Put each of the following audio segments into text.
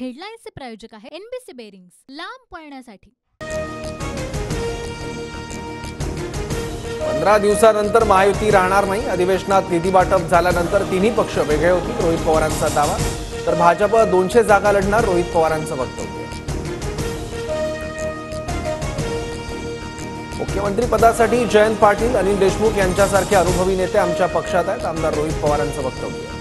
हेडलाईन्सचे प्रायोजक आहे NBC bearings, लांब पळण्यासाठी। 15 दिवसानंतर महायुती राहणार नाही। अधिवेशनात निधी वाटप झाल्यानंतर तिन्ही पक्ष वेगळे होतील, रोहित पवारांचा दावा। तर भाजप 200 जागा लढणार, रोहित पवारांचं वक्तव्य। मुख्यमंत्री पदासाठी जयंत पाटील, अनिल देशमुख यांच्यासारखे अनुभवी नेते आमच्या पक्षात आहेत, आमदार रोहित पवारांचं वक्तव्य।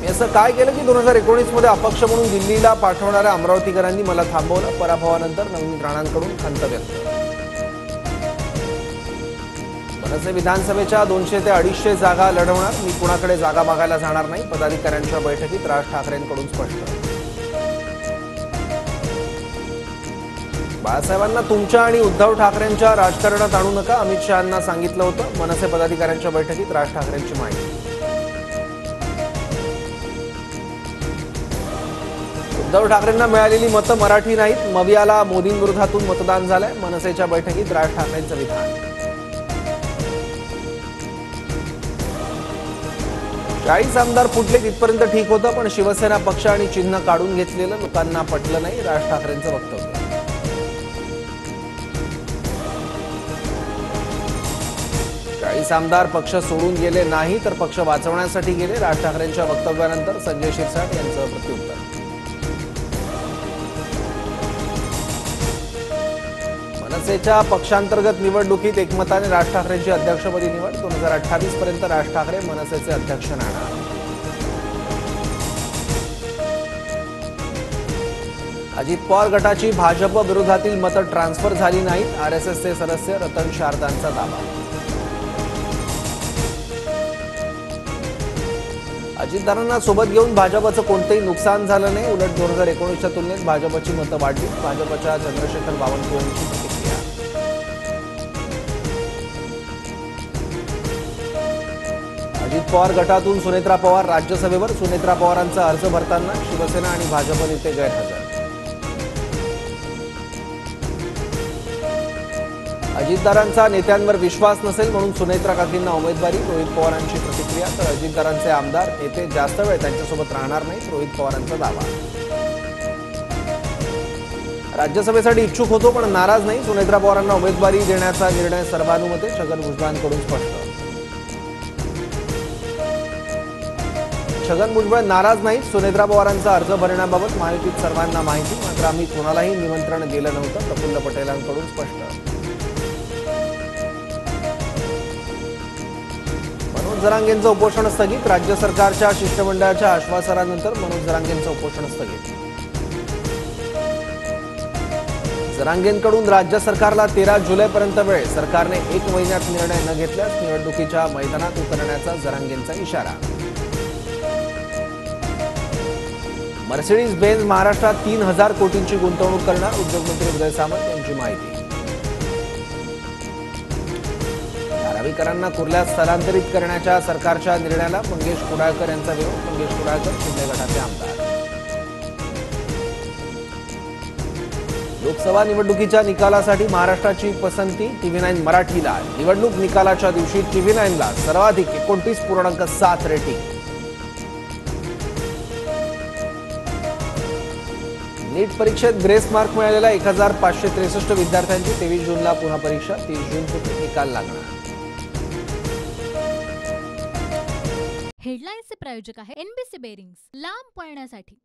मी असं काय केलं की 2019 मध्ये अपक्ष म्हणून दिल्लीला पाठवणाऱ्या अमरावतीकरांनी मला थांबवलं। पराभवानंतर नवीन राणांकडून खंत व्यक्त। मनसे विधानसभेच्या 200 ते 250 जागा लढवणार, मी कुणाकडे जागा मागायला जाणार नाही। पदाधिकाऱ्यांच्या बैठकीत राज ठाकरेंकडून स्पष्ट। बाळासाहेबांना तुमच्या आणि उद्धव ठाकरेंच्या राजकारणात आणू नका, अमित शहांना सांगितलं होतं। मनसे पदाधिकाऱ्यांच्या बैठकीत राज ठाकरेंची माहिती। उद्धव ठाकरेंना मिळालेली मतं मराठी नाहीत, मवियाला मोदींविरोधातून मतदान झालंय। मनसेच्या बैठकीत राज ठाकरेंचं विधान। 40 आमदार फुटले तिथपर्यंत ठीक होतं, पण शिवसेना पक्ष आणि चिन्ह काढून घेतलेलं लोकांना पटलं नाही, राज ठाकरेंचं वक्तव्य। 40 आमदार पक्ष सोडून गेले नाही, तर पक्ष वाचवण्यासाठी गेले। राज ठाकरेंच्या वक्तव्यानंतर संजय शिरसाट यांचं प्रत्युत्तर। मनसेच्या पक्षांतर्गत निवडणुकीत एकमताने राज ठाकरेंची अध्यक्षपदी निवड। 2028 पर्यंत राज ठाकरे मनसेचे अध्यक्ष राहणार। अजित पवार गटाची भाजप विरोधातील मतं ट्रान्सफर झाली नाहीत, आरएसएसचे सदस्य रतन शारदांचा दावा। अजितदारांना सोबत घेऊन भाजपचं कोणतेही नुकसान झालं नाही, उलट 2019च्या तुलनेत भाजपची मतं वाढली। भाजपच्या चंद्रशेखर बावनकुळेंची प्रतिक्रिया। अजित पवार गटातून सुनेत्रा पवार राज्यसभेवर, सुनेत्रा पवारांचा अर्ज भरताना शिवसेना आणि भाजप नेते गैरहजर। अजितदारांचा नेत्यांवर विश्वास नसेल म्हणून सुनेत्रा काकींना उमेदवारी, रोहित पवारांची प्रतिक्रिया। तर अजितदारांचे आमदार नेते जास्त वेळ त्यांच्यासोबत राहणार नाहीत, रोहित पवारांचा दावा। राज्यसभेसाठी इच्छुक होतो पण नाराज नाही, सुनेत्रा पवारांना उमेदवारी देण्याचा निर्णय सर्वानुमते, छगन भुजबळांकडून स्पष्ट। छगन भुजबळ नाराज नाहीत, सुनेत्रा पवारांचा अर्ज भरण्याबाबत महायुतीत सर्वांना माहिती, मात्र आम्ही कोणालाही निमंत्रण दिलं नव्हतं, प्रफुल्ल पटेलांकडून स्पष्ट। मनोज जरांगेंचं उपोषण स्थगित, राज्य सरकारच्या शिष्टमंडळाच्या आश्वासनानंतर मनोज जरांगेंचं उपोषण स्थगित। जरांगेंकडून राज्य सरकारला 13 जुलैपर्यंत वेळ, सरकारने 1 महिन्यात निर्णय न घेतल्यास निवडणुकीच्या मैदानात उतरण्याचा जरांगेंचा इशारा। मर्सिडीज बेंझ महाराष्ट्रात 3000 कोटींची गुंतवणूक करणार, उद्योगमंत्री उदय सामंत यांची माहिती। धारावीकरांना कुर्ल्यात स्थलांतरित करण्याच्या सरकारच्या निर्णयाला मंगेश कुडाळकर यांचा विरोध, मंगेश कुडाळकर शिंदे गटाचे आमदार। लोकसभा निवडणुकीच्या निकालासाठी महाराष्ट्राची पसंती TV9 मराठीला, निवडणूक निकालाच्या दिवशी TV9ला सर्वाधिक 29.7 रेटिंग। नीट परीक्षेत ग्रेस मार्क मिळालेल्या 1563 विद्यार्थ्यांची 23 जूनला पुन्हा परीक्षा, 30 जूनपर्यंत निकाल लागणार। हेडलाईन्सचे प्रायोजक आहे एनबीसी बेरिंग्स, लांब पळण्यासाठी।